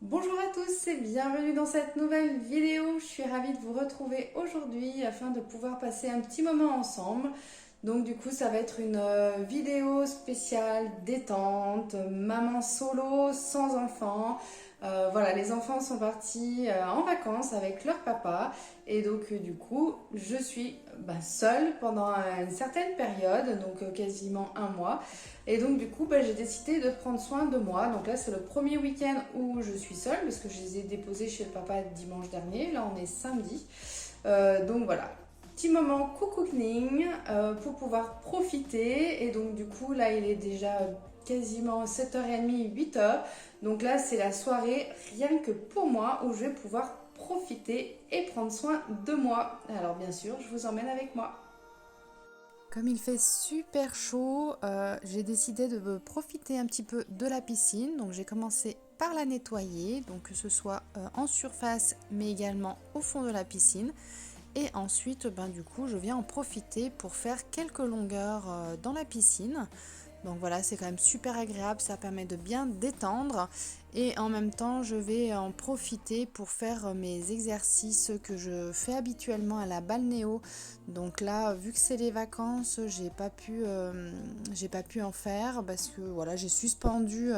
Bonjour à tous et bienvenue dans cette nouvelle vidéo. Je suis ravie de vous retrouver aujourd'hui afin de pouvoir passer un petit moment ensemble. Donc du coup ça va être une vidéo spéciale détente, maman solo sans enfant. Voilà, les enfants sont partis en vacances avec leur papa et donc du coup je suis seule pendant une certaine période, donc quasiment un mois. Et donc du coup j'ai décidé de prendre soin de moi. Donc là c'est le premier week-end où je suis seule parce que je les ai déposés chez le papa dimanche dernier. Là on est samedi. Donc voilà, petit moment cocooning pour pouvoir profiter. Et donc du coup là il est déjà quasiment 7h30, 8h. Donc là c'est la soirée rien que pour moi où je vais pouvoir profiter et prendre soin de moi. Alors bien sûr je vous emmène avec moi. Comme il fait super chaud, j'ai décidé de profiter un petit peu de la piscine. Donc j'ai commencé par la nettoyer, donc que ce soit en surface mais également au fond de la piscine. Et ensuite, du coup, je viens en profiter pour faire quelques longueurs dans la piscine. Donc voilà, c'est quand même super agréable, ça permet de bien détendre. Et en même temps, je vais en profiter pour faire mes exercices que je fais habituellement à la balnéo. Donc là, vu que c'est les vacances, j'ai pas pu en faire parce que voilà, j'ai suspendu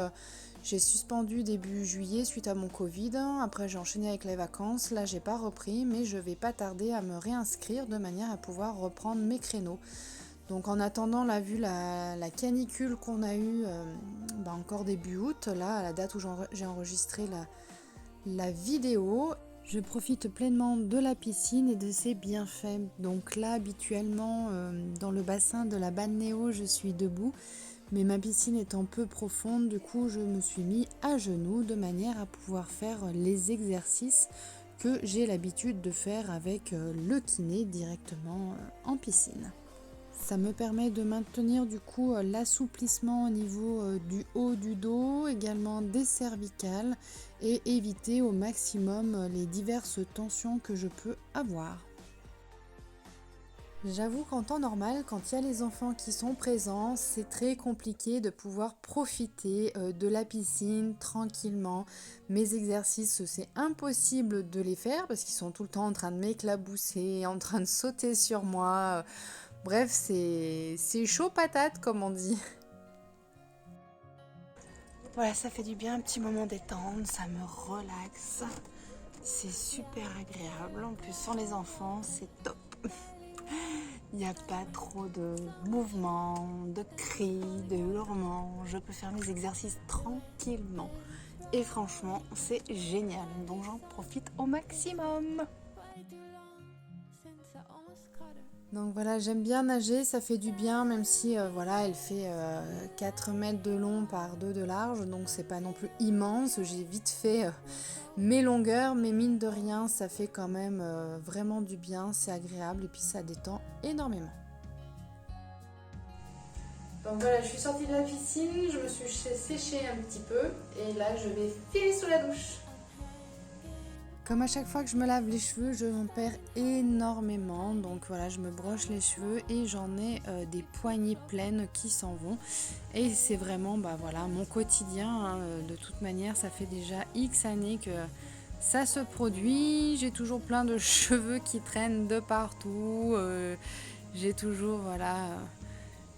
début juillet suite à mon Covid. Après, j'ai enchaîné avec les vacances. Là, j'ai pas repris, mais je vais pas tarder à me réinscrire de manière à pouvoir reprendre mes créneaux. Donc en attendant, là, vu la canicule qu'on a eue encore début août, là, à la date où j'ai enregistré la vidéo, je profite pleinement de la piscine et de ses bienfaits. Donc là, habituellement, dans le bassin de la balnéo, je suis debout. Mais ma piscine étant peu profonde, du coup, je me suis mis à genoux de manière à pouvoir faire les exercices que j'ai l'habitude de faire avec le kiné directement en piscine. Ça me permet de maintenir du coup l'assouplissement au niveau du haut du dos, également des cervicales et éviter au maximum les diverses tensions que je peux avoir. J'avoue qu'en temps normal, quand il y a les enfants qui sont présents, c'est très compliqué de pouvoir profiter de la piscine tranquillement. Mes exercices, c'est impossible de les faire parce qu'ils sont tout le temps en train de m'éclabousser, en train de sauter sur moi. Bref, c'est chaud patate comme on dit. Voilà, ça fait du bien, un petit moment détente, ça me relaxe. C'est super agréable. En plus, sans les enfants, c'est top. Il n'y a pas trop de mouvements, de cris, de hurlements. Je peux faire mes exercices tranquillement. Et franchement, c'est génial. Donc j'en profite au maximum. Donc voilà, j'aime bien nager, ça fait du bien, même si voilà, elle fait 4 mètres de long par 2 de large, donc c'est pas non plus immense. J'ai vite fait mes longueurs, mais mine de rien, ça fait quand même vraiment du bien, c'est agréable et puis ça détend énormément. Donc voilà, je suis sortie de la piscine, je me suis séchée un petit peu et là je vais filer sous la douche. Comme à chaque fois que je me lave les cheveux, je m'en perds énormément. Donc voilà, je me broche les cheveux et j'en ai des poignées pleines qui s'en vont. Et c'est vraiment voilà, mon quotidien. Hein. De toute manière, ça fait déjà X années que ça se produit. J'ai toujours plein de cheveux qui traînent de partout. J'ai toujours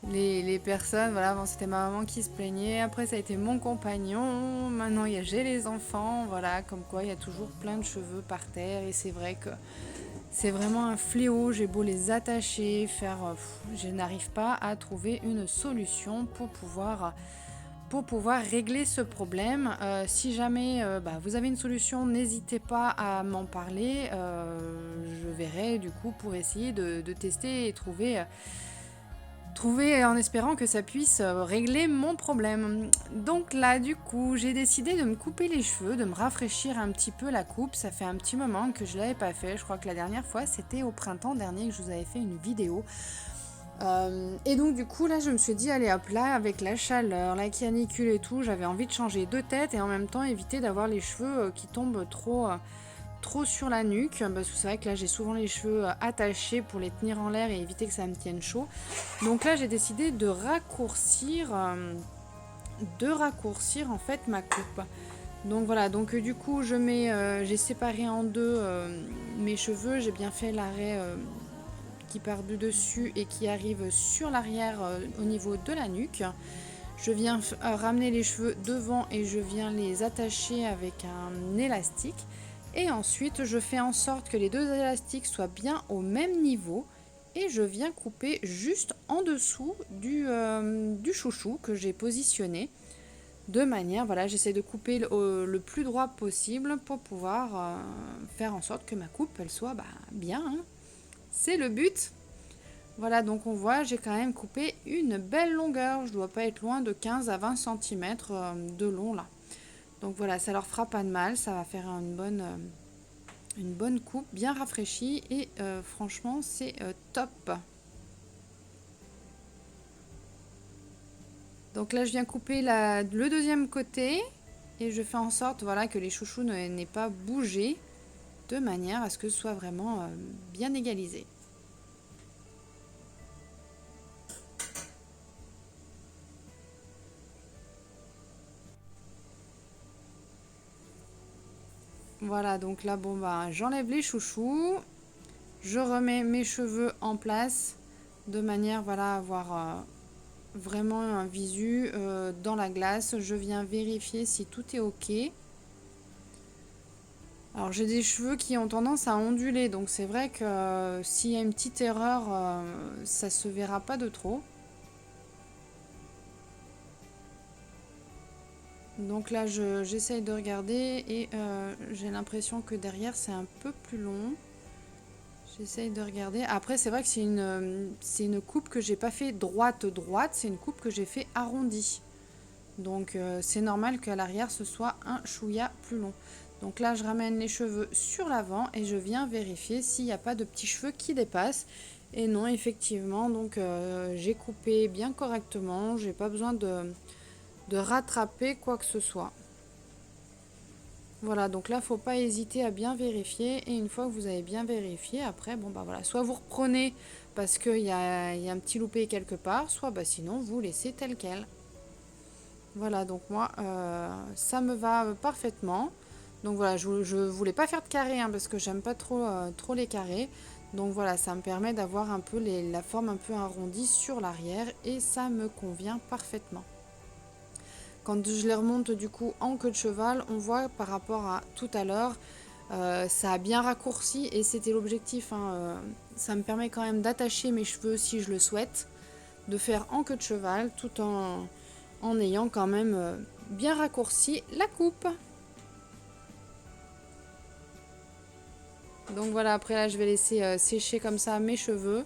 les personnes, voilà, avant c'était ma maman qui se plaignait, après ça a été mon compagnon, maintenant j'ai les enfants, voilà, comme quoi il y a toujours plein de cheveux par terre et c'est vrai que c'est vraiment un fléau, j'ai beau les attacher, je n'arrive pas à trouver une solution pour pouvoir régler ce problème. Si jamais vous avez une solution, n'hésitez pas à m'en parler, je verrai du coup pour essayer de tester et trouver en espérant que ça puisse régler mon problème. Donc là, du coup, j'ai décidé de me couper les cheveux, de me rafraîchir un petit peu la coupe. Ça fait un petit moment que je ne l'avais pas fait. Je crois que la dernière fois, c'était au printemps dernier que je vous avais fait une vidéo. Et donc du coup, là, je me suis dit, allez hop, là, avec la chaleur, la canicule et tout, j'avais envie de changer de tête et en même temps éviter d'avoir les cheveux qui tombent trop sur la nuque, parce que c'est vrai que là j'ai souvent les cheveux attachés pour les tenir en l'air et éviter que ça me tienne chaud. Donc là j'ai décidé de raccourcir en fait ma coupe. Donc voilà, donc du coup j'ai séparé en deux mes cheveux, j'ai bien fait l'arrêt qui part du dessus et qui arrive sur l'arrière au niveau de la nuque. Je viens ramener les cheveux devant et je viens les attacher avec un élastique. Et ensuite, je fais en sorte que les deux élastiques soient bien au même niveau. Et je viens couper juste en dessous du chouchou que j'ai positionné. De manière, voilà, j'essaie de couper le plus droit possible pour pouvoir faire en sorte que ma coupe, elle soit bien. Hein. C'est le but. Voilà, donc on voit, j'ai quand même coupé une belle longueur. Je dois pas être loin de 15 à 20 cm de long là. Donc voilà, ça leur fera pas de mal, ça va faire une bonne coupe bien rafraîchie et franchement c'est top. Donc là je viens couper le deuxième côté et je fais en sorte voilà, que les chouchous n'aient pas bougé de manière à ce que ce soit vraiment bien égalisé. Voilà, donc là, j'enlève les chouchous. Je remets mes cheveux en place de manière, voilà, à avoir vraiment un visu dans la glace. Je viens vérifier si tout est OK. Alors, j'ai des cheveux qui ont tendance à onduler. Donc, c'est vrai que s'il y a une petite erreur, ça se verra pas de trop. Donc là, j'essaye de regarder et j'ai l'impression que derrière, c'est un peu plus long. J'essaye de regarder. Après, c'est vrai que c'est une coupe que j'ai pas fait droite, c'est une coupe que j'ai fait arrondie. Donc c'est normal qu'à l'arrière, ce soit un chouïa plus long. Donc là, je ramène les cheveux sur l'avant et je viens vérifier s'il n'y a pas de petits cheveux qui dépassent. Et non, effectivement, donc j'ai coupé bien correctement. J'ai pas besoin de rattraper quoi que ce soit. Voilà, donc là, faut pas hésiter à bien vérifier. Et une fois que vous avez bien vérifié, après, voilà, soit vous reprenez parce qu'il y a un petit loupé quelque part, soit sinon, vous laissez tel quel. Voilà, donc moi, ça me va parfaitement. Donc voilà, je voulais pas faire de carré hein, parce que j'aime pas trop les carrés. Donc voilà, ça me permet d'avoir un peu la forme un peu arrondie sur l'arrière et ça me convient parfaitement. Quand je les remonte du coup en queue de cheval, on voit par rapport à tout à l'heure, ça a bien raccourci et c'était l'objectif. Hein, ça me permet quand même d'attacher mes cheveux si je le souhaite, de faire en queue de cheval tout en ayant quand même bien raccourci la coupe. Donc voilà, après là je vais laisser sécher comme ça mes cheveux.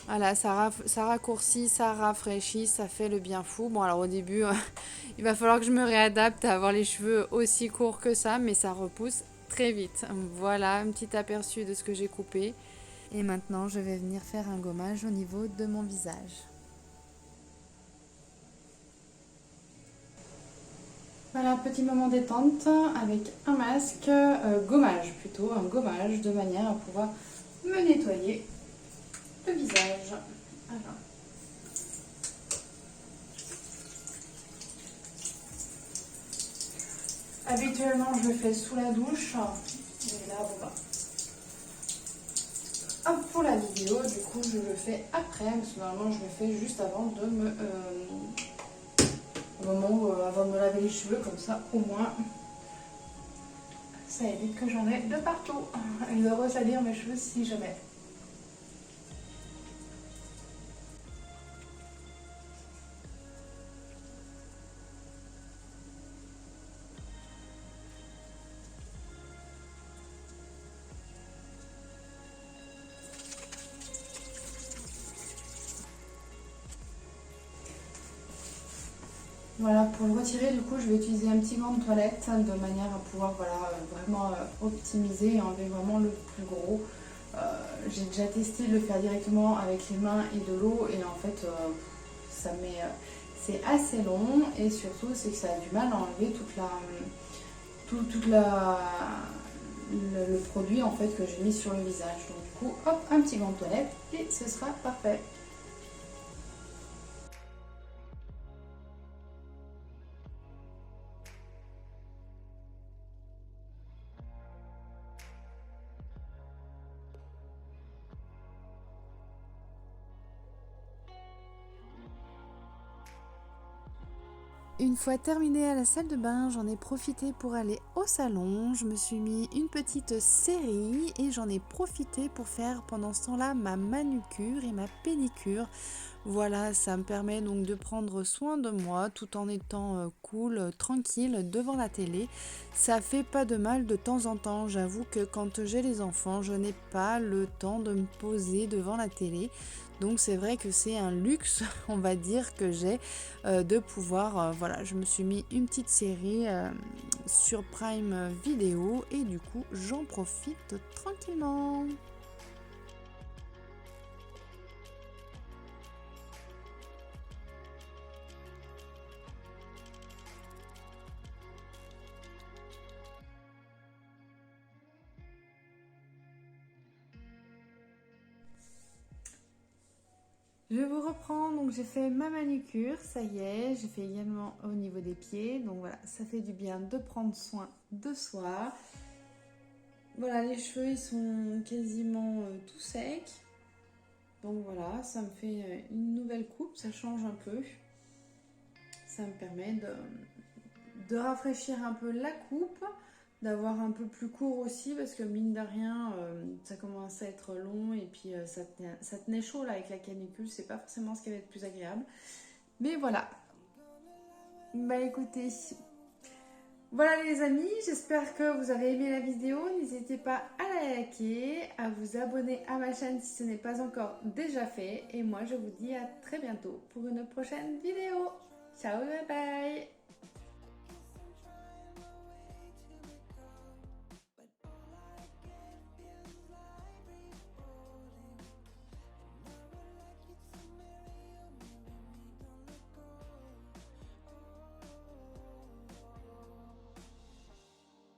Voilà, ça raccourcit, ça rafraîchit, ça fait le bien fou. Bon, alors au début, il va falloir que je me réadapte à avoir les cheveux aussi courts que ça, mais ça repousse très vite. Voilà, un petit aperçu de ce que j'ai coupé. Et maintenant, je vais venir faire un gommage au niveau de mon visage. Voilà, petit moment détente avec un masque, gommage plutôt, un gommage de manière à pouvoir me nettoyer le visage. Alors. Habituellement, je le fais sous la douche. Et là, hop, pour la vidéo, du coup, je le fais après. Parce que normalement, je le fais juste avant de me... au moment où, avant de me laver les cheveux. Comme ça, au moins, ça évite que j'en ai de partout. Et de ressalir mes cheveux si jamais. Voilà, pour le retirer, du coup, je vais utiliser un petit gant de toilette de manière à pouvoir vraiment optimiser et enlever vraiment le plus gros. J'ai déjà testé de le faire directement avec les mains et de l'eau et en fait, c'est assez long et surtout, c'est que ça a du mal à enlever le produit en fait que j'ai mis sur le visage. Donc du coup, hop, un petit gant de toilette et ce sera parfait. Une fois terminée à la salle de bain, j'en ai profité pour aller au salon. Je me suis mis une petite série et j'en ai profité pour faire pendant ce temps-là ma manucure et ma pédicure. Voilà, ça me permet donc de prendre soin de moi tout en étant cool, tranquille devant la télé. Ça fait pas de mal de temps en temps. J'avoue que quand j'ai les enfants, je n'ai pas le temps de me poser devant la télé. Donc c'est vrai que c'est un luxe, on va dire, que j'ai de pouvoir, voilà, je me suis mis une petite série sur Prime Video et du coup j'en profite tranquillement. Je vous reprends, donc j'ai fait ma manucure, ça y est, j'ai fait également au niveau des pieds, donc voilà, ça fait du bien de prendre soin de soi. Voilà, les cheveux ils sont quasiment tout secs, donc voilà, ça me fait une nouvelle coupe, ça change un peu, ça me permet de rafraîchir un peu la coupe, d'avoir un peu plus court aussi parce que mine de rien ça commence à être long et puis ça tenait chaud là avec la canicule, c'est pas forcément ce qui va être plus agréable, mais voilà. Bah écoutez, voilà les amis, j'espère que vous avez aimé la vidéo, n'hésitez pas à la liker, à vous abonner à ma chaîne si ce n'est pas encore déjà fait et moi je vous dis à très bientôt pour une prochaine vidéo. Ciao, bye bye.